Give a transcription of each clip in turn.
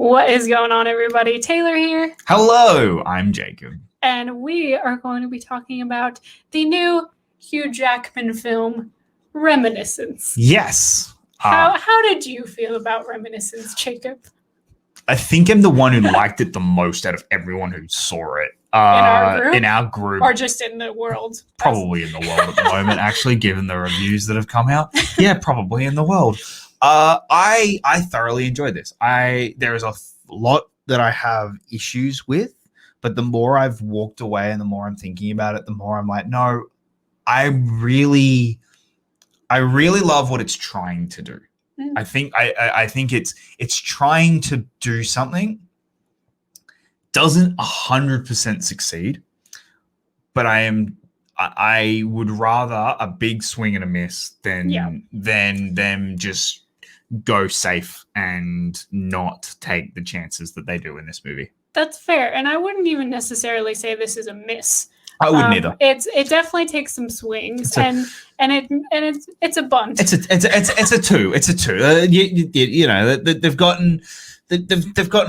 What is going on, everybody? Taylor here. Hello, I'm Jacob. And we are going to be talking about the new Hugh Jackman film, Reminiscence. Yes. How did you feel about Reminiscence, Jacob? I think I'm the one who liked it the most out of everyone who saw it. In our group. Or just in the world? Probably in the world at the moment, actually, given the reviews that have come out. Yeah, probably in the world. I thoroughly enjoyed this. There is a lot that I have issues with, but the more I've walked away and the more I'm thinking about it, the more I'm like, no, I really love what it's trying to do. I think it's trying to do something, doesn't 100% succeed, but I would rather a big swing and a miss than them just go safe and not take the chances that they do in this movie. That's fair, and I wouldn't even necessarily say this is a miss. I wouldn't either. It definitely takes some swings, and it's a bunt. It's a two. It's a two. You know they've gotten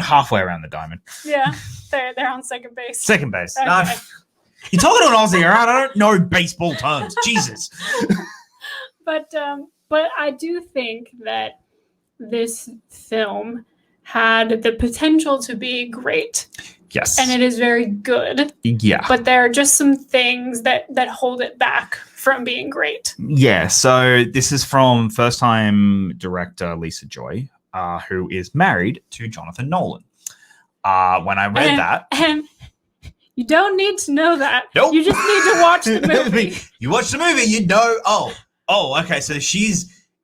halfway around the diamond. Yeah, they're on second base. Second base. Okay. You're talking to an Aussie, right? I don't know baseball terms. Jesus. But I do think that this film had the potential to be great. Yes. And it is very good. Yeah. But there are just some things that hold it back from being great. Yeah. So this is from first-time director Lisa Joy, who is married to Jonathan Nolan. When I read that... And you don't need to know that. Nope. You just need to watch the movie. You watch the movie, you know, oh, okay, so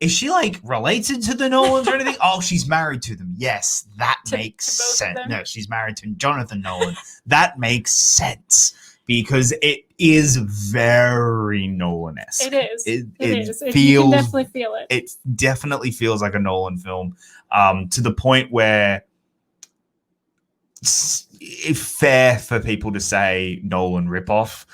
is she like related to the Nolans or anything? Oh, she's married to them. Yes, that makes sense. No, she's married to Jonathan Nolan. That makes sense because it is very Nolan-esque. It is. It is. Feels, you can definitely feel it. It definitely feels like a Nolan film, to the point where it's fair for people to say Nolan ripoff.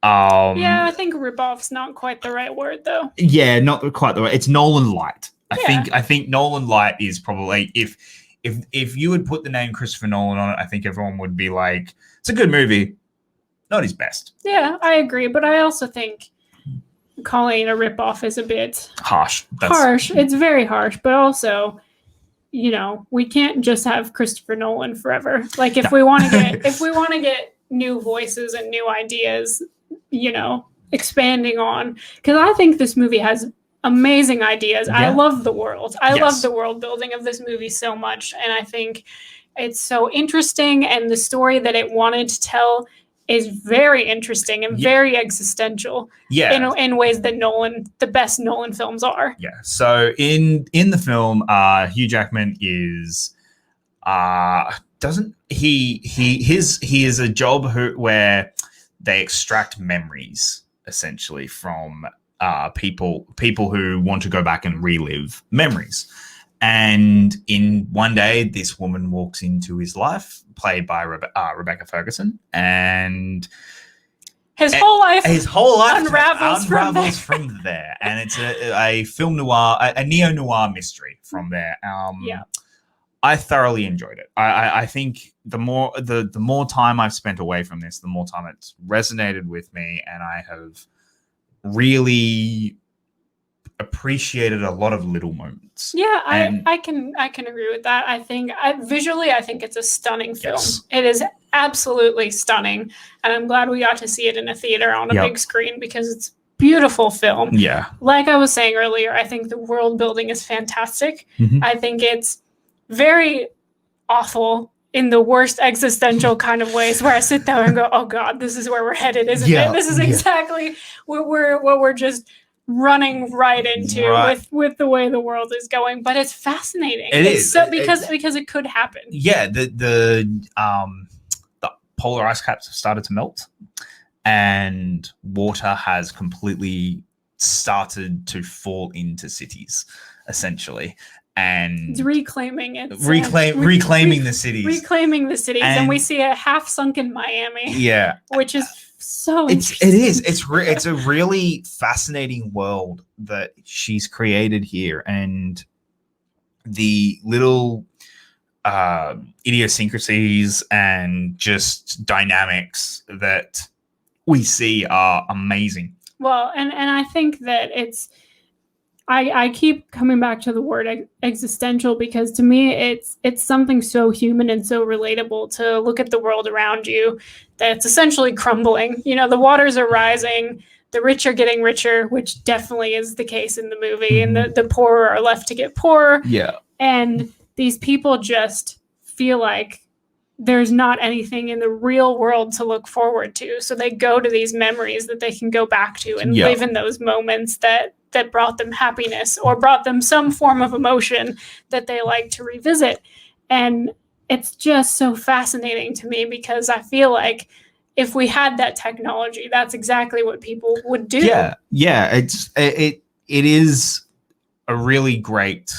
Yeah, I think ripoff's not quite the right word, though. Yeah, not quite the right. It's Nolan light. I think Nolan light is probably if you would put the name Christopher Nolan on it, I think everyone would be like, it's a good movie, not his best. Yeah, I agree, but I also think calling it a ripoff is a bit harsh. It's very harsh, but also, you know, we can't just have Christopher Nolan forever. Like if we want to get new voices and new ideas, you know, expanding on, because I think this movie has amazing ideas. Yeah. I love the world. I love the world building of this movie so much, and I think it's so interesting, and the story that it wanted to tell is very interesting and very existential. Yeah, in ways that the best Nolan films are. Yeah. So in the film, Hugh Jackman is he is a job where they extract memories essentially from people who want to go back and relive memories. And in one day, this woman walks into his life, played by Rebecca Ferguson, and his whole life unravels from there. And it's a film noir, a neo-noir mystery from there. I thoroughly enjoyed it. I think the more time I've spent away from this, the more time it's resonated with me, and I have really appreciated a lot of little moments. Yeah, I can agree with that. I think visually it's a stunning film. Yes. It is absolutely stunning, and I'm glad we got to see it in a theater on a big screen because it's beautiful film. Yeah. Like I was saying earlier, I think the world building is fantastic. Mm-hmm. I think it's very awful in the worst existential kind of ways, where I sit there and go, "Oh God, this is where we're headed, isn't it? This is exactly what we're just running right into with the way the world is going." But it's fascinating. It's so because it could happen. Yeah, the polar ice caps have started to melt, and water has completely started to fall into cities, essentially. And it's reclaiming the cities, and we see a half sunken Miami. Yeah, which is so. It's a really fascinating world that she's created here, and the little idiosyncrasies and just dynamics that we see are amazing. Well, and I think that I keep coming back to the word existential because to me it's something so human and so relatable to look at the world around you that's essentially crumbling. You know, the waters are rising, the rich are getting richer, which definitely is the case in the movie, and the poor are left to get poorer. Yeah. And these people just feel like there's not anything in the real world to look forward to. So they go to these memories that they can go back to and live in those moments that brought them happiness or brought them some form of emotion that they like to revisit. And it's just so fascinating to me because I feel like if we had that technology, that's exactly what people would do. Yeah. It is a really great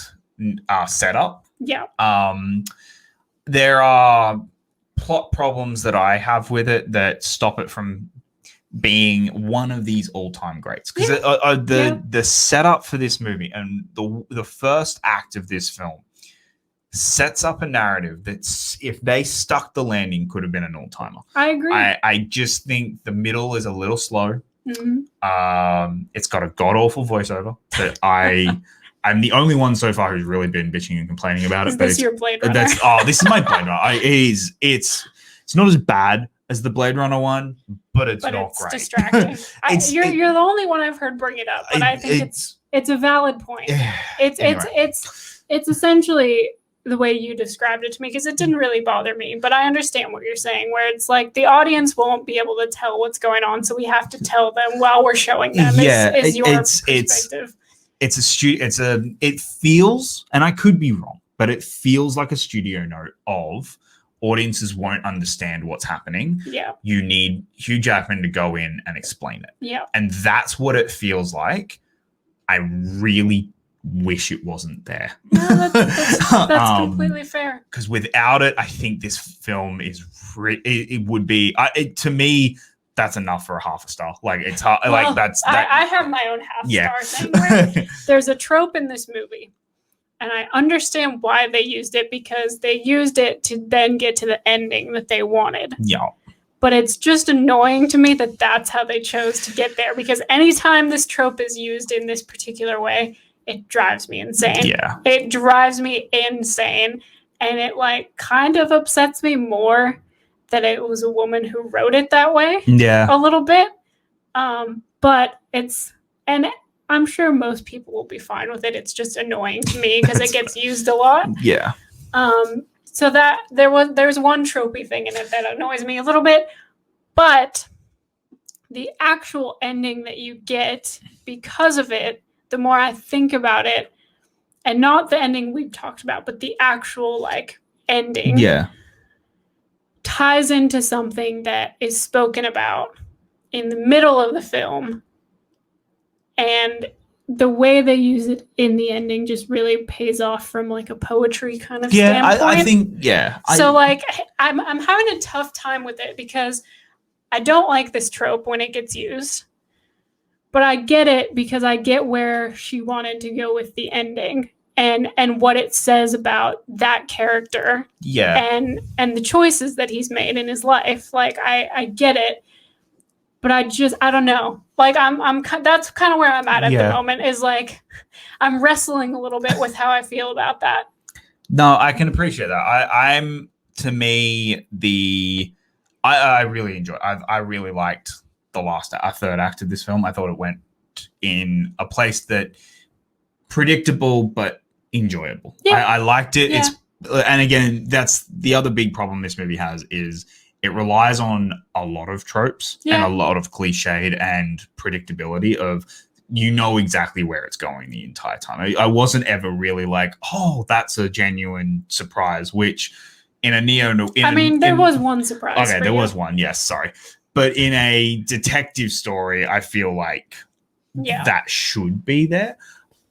setup. Yeah. There are plot problems that I have with it that stop it from being one of these all-time greats, because the setup for this movie and the first act of this film sets up a narrative that, if they stuck the landing, could have been an all-timer. I agree. I just think the middle is a little slow. Mm-hmm. It's got a god-awful voiceover that I'm the only one so far who's really been bitching and complaining about it. Is this your Blade Runner? This is my Blade Runner. It's not as bad as the Blade Runner one, but it's not great. Distracting. You're the only one I've heard bring it up, but I think it's a valid point. It's essentially the way you described it to me, because it didn't really bother me, but I understand what you're saying, where it's like the audience won't be able to tell what's going on, so we have to tell them while we're showing them. Is your perspective. It feels, and I could be wrong, but it feels like a studio note of audiences won't understand what's happening. Yeah. You need Hugh Jackman to go in and explain it. Yeah. And that's what it feels like. I really wish it wasn't there. No, that's completely fair. Because without it, I think this film is it would be to me. That's enough for a half a star. Like, it's hard. Well, like I have my own half star thing. Where there's a trope in this movie, and I understand why they used it, because they used it to then get to the ending that they wanted. Yeah. But it's just annoying to me that that's how they chose to get there, because anytime this trope is used in this particular way, it drives me insane. Yeah. It drives me insane, and it kind of upsets me more that it was a woman who wrote it that way. Yeah. A little bit. But and I'm sure most people will be fine with it. It's just annoying to me because it gets used a lot. Yeah. So that there's one tropey thing in it that annoys me a little bit, but the actual ending that you get because of it, the more I think about it, and not the ending we've talked about, but the actual ending. Yeah. Ties into something that is spoken about in the middle of the film, and the way they use it in the ending just really pays off from a poetry kind of standpoint. I think so I'm having a tough time with it because I don't like this trope when it gets used, but I get it because I get where she wanted to go with the ending. And what it says about that character, and the choices that he's made in his life, I get it, but I don't know. I'm that's kind of where I'm at the moment. Is I'm wrestling a little bit with how I feel about that. No, I can appreciate that. I'm to me I really enjoy. I really liked the third act of this film. I thought it went in a place that predictable but enjoyable. Yeah. I liked it. Yeah. And again, that's the other big problem this movie has, is it relies on a lot of tropes and a lot of cliched and predictability of exactly where it's going the entire time. I wasn't ever really oh, that's a genuine surprise, which in a there was one surprise. Okay, there was one. Yes, sorry. But in a detective story, I feel like that should be there.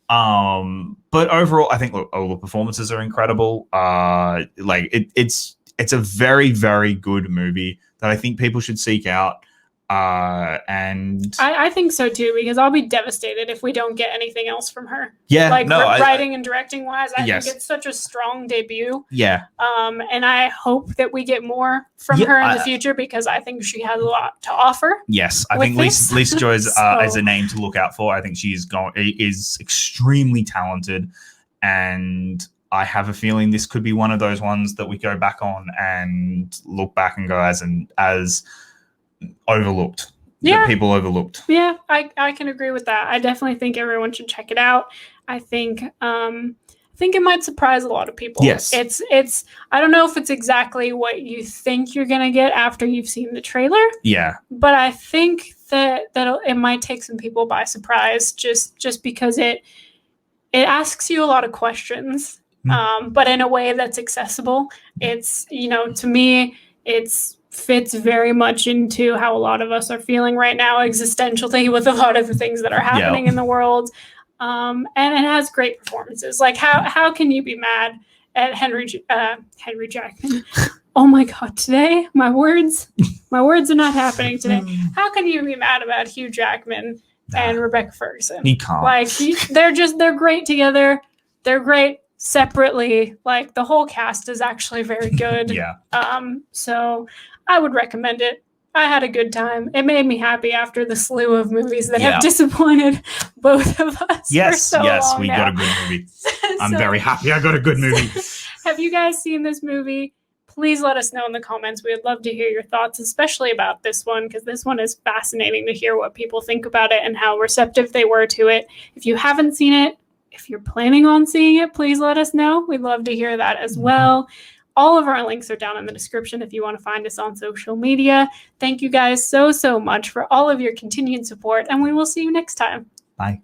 But overall, I think all the performances are incredible. It's a very, very good movie that I think people should seek out. And I think so too, because I'll be devastated if we don't get anything else from her. yeah, Like no, writing and directing wise, I Yes. think it's such a strong debut. yeah, And I hope that we get more from Yeah, her in the future, because I think she has a lot to offer. yes. I with think this. Lisa Joy is So- a name to look out for. I think she is extremely talented, and I have a feeling this could be one of those ones that we go back on and look back and go as overlooked. Yeah. That people overlooked. Yeah, I can agree with that. I definitely think everyone should check it out. I think it might surprise a lot of people. Yes. It's I don't know if it's exactly what you think you're gonna get after you've seen the trailer, Yeah, but I think that it might take some people by surprise, just because it asks you a lot of questions, but in a way that's accessible. It's, to me, it's fits very much into how a lot of us are feeling right now existentially with a lot of the things that are happening in the world. And it has great performances. Like how can you be mad at Henry Jackman? Oh my God, today my words are not happening today. How can you be mad about Hugh Jackman and Rebecca Ferguson? He can't. Like they're great together. They're great separately. Like the whole cast is actually very good. Yeah. So I would recommend it. I had a good time. It made me happy after the slew of movies that have disappointed both of us. Yes, for so yes, long we now. got a good movie. I'm very happy I got a good movie. Have you guys seen this movie? Please let us know in the comments. We would love to hear your thoughts, especially about this one, because this one is fascinating to hear what people think about it and how receptive they were to it. If you haven't seen it, if you're planning on seeing it, please let us know. We'd love to hear that as well. All of our links are down in the description if you want to find us on social media. Thank you guys so much for all of your continued support, and we will see you next time. Bye.